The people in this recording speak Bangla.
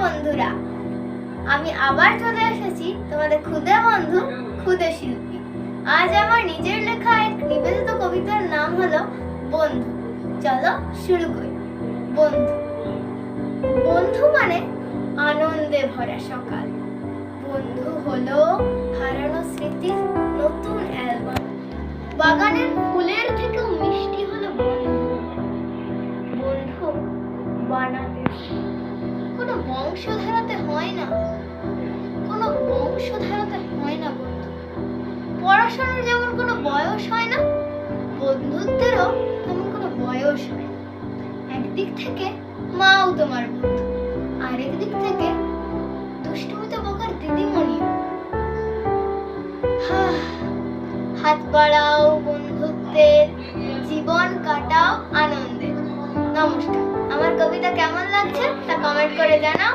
বন্ধুরা, আমি আবার চলে এসেছি তোমাদের ক্ষুদে বন্ধু ক্ষুদে শিল্পী। আজ আমার নিজের লেখা এক নিবেদিত কবিতার নাম হলো বন্ধু। চলো শুরু করি। বন্ধু বন্ধু মানে আনন্দে ভরা সকাল। বন্ধু হলো হারানো স্মৃতির নতুন অ্যালবাম। বাগানের ফুলের থেকেও মিষ্টি হলো বন্ধু। বন্ধু বানাতে কোনো বংশধারাতে হয় না, কোনো বংশধারাতে হয় না বন্ধু। পড়াশোনার যেমন কোনো বয়স হয় না, বন্ধুত্বেরও তেমন কোনো বয়স হয় না। একদিক থেকে মাও তোমার বন্ধু, আরেক দিক থেকে দুষ্টুমিতে বকার দিদিমণিও। হাত বাড়াও বন্ধুত্বের, জীবন কাটাও আনন্দের। নমস্কার। আমার কবিতা কেমন লাগছে তা কমেন্ট করে জানাও।